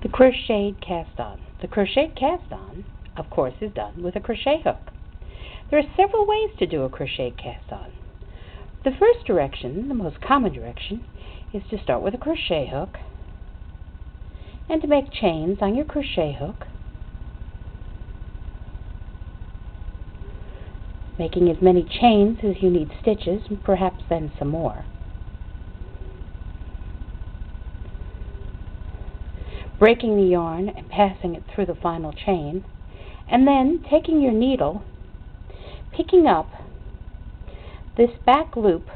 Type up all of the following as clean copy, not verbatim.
The crocheted cast on. The crocheted cast on, of course, is done with a crochet hook. There are several ways to do a crocheted cast on. The first direction, the most common direction, is to start with a crochet hook and to make chains on your crochet hook, making as many chains as you need stitches, and perhaps then some more. Breaking the yarn and passing it through the final chain, and then taking your needle, picking up this back loop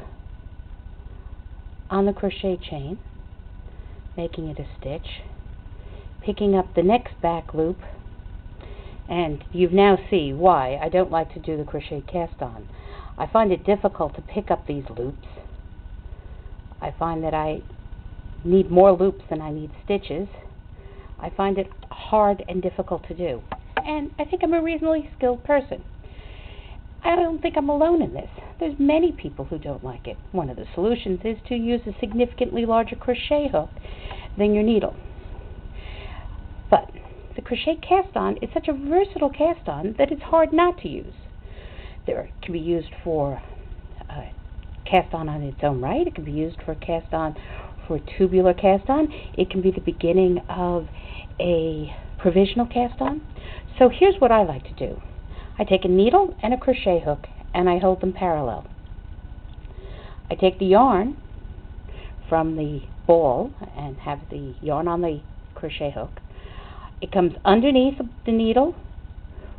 on the crochet chain, making it a stitch, picking up the next back loop, and you now see why I don't like to do the crochet cast on. I find it difficult to pick up these loops. I find that I need more loops than I need stitches. I find it hard and difficult to do. And I think I'm a reasonably skilled person. I don't think I'm alone in this. There's many people who don't like it. One of the solutions is to use a significantly larger crochet hook than your needle. But the crochet cast on is such a versatile cast on that it's hard not to use. It can be used for cast on its own right. It can be used for cast on for a tubular cast on. It can be the beginning of a provisional cast on. So here's what I like to do. I take a needle and a crochet hook and I hold them parallel. I take the yarn from the ball and have the yarn on the crochet hook. It comes underneath the needle,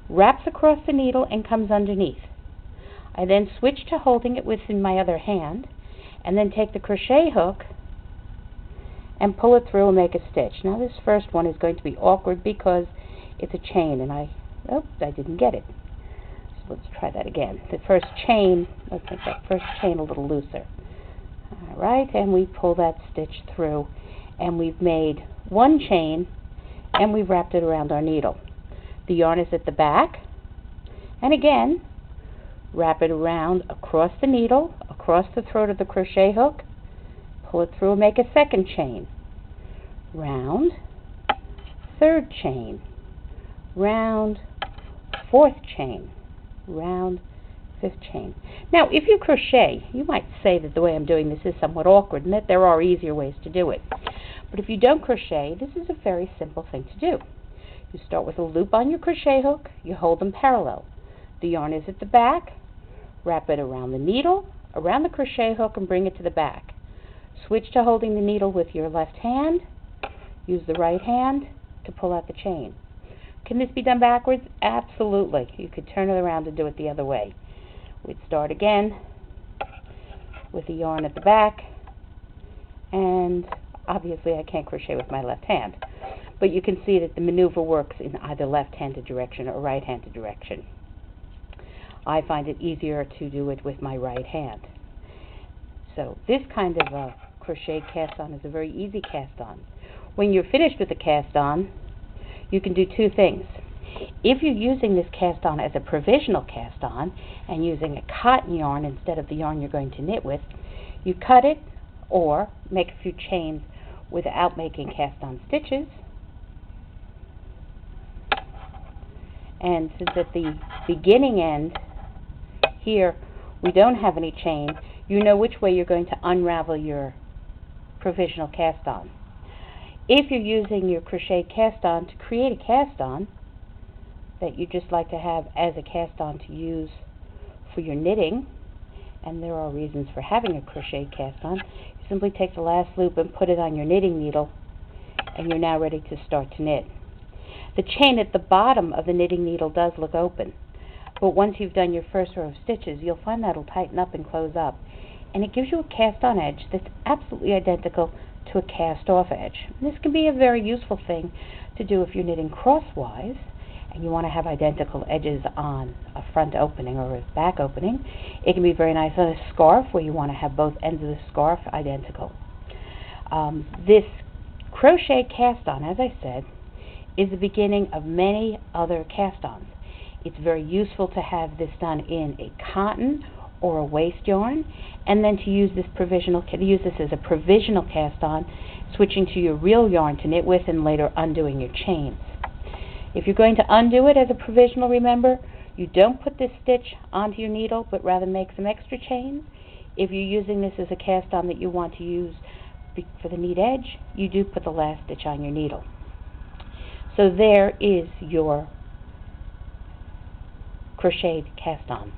wraps across the needle, and comes underneath. I then switch to holding it within my other hand and then take the crochet hook and pull it through and make a stitch. Now this first one is going to be awkward because it's a chain and I didn't get it. So let's try that again. The first chain, let's make that first chain a little looser. Alright, and we pull that stitch through and we've made one chain and we've wrapped it around our needle. The yarn is at the back, and again, wrap it around across the needle, across the throat of the crochet hook, pull it through and make a second chain, round, third chain, round, fourth chain, round, fifth chain. Now, if you crochet, you might say that the way I'm doing this is somewhat awkward and that there are easier ways to do it. But if you don't crochet, this is a very simple thing to do. You start with a loop on your crochet hook, you hold them parallel. The yarn is at the back, wrap it around the needle, around the crochet hook, and bring it to the back. Switch to holding the needle with your left hand, use the right hand to pull out the chain. Can this be done backwards? Absolutely. You could turn it around and do it the other way. We'd start again with the yarn at the back, and obviously I can't crochet with my left hand, but you can see that the maneuver works in either left-handed direction or right-handed direction. I find it easier to do it with my right hand. So this kind of a crochet cast on is a very easy cast on. When you're finished with the cast on, you can do two things. If you're using this cast on as a provisional cast on and using a cotton yarn instead of the yarn you're going to knit with, you cut it or make a few chains without making cast on stitches. And since at the beginning end here we don't have any chain, you know which way you're going to unravel your provisional cast on. If you're using your crochet cast on to create a cast on that you just like to have as a cast on to use for your knitting, and there are reasons for having a crochet cast on, you simply take the last loop and put it on your knitting needle and you're now ready to start to knit. The chain at the bottom of the knitting needle does look open, but once you've done your first row of stitches, you'll find that it'll tighten up and close up, and it gives you a cast on edge that's absolutely identical to a cast off edge. And this can be a very useful thing to do if you're knitting crosswise and you want to have identical edges on a front opening or a back opening. It can be very nice on a scarf where you want to have both ends of the scarf identical. This crochet cast on, as I said, is the beginning of many other cast-ons. It's very useful to have this done in a cotton or a waste yarn, and then to use this as a provisional cast on, switching to your real yarn to knit with and later undoing your chains. If you're going to undo it as a provisional, remember, you don't put this stitch onto your needle, but rather make some extra chains. If you're using this as a cast on that you want to use for the neat edge, you do put the last stitch on your needle. So there is your crocheted cast on.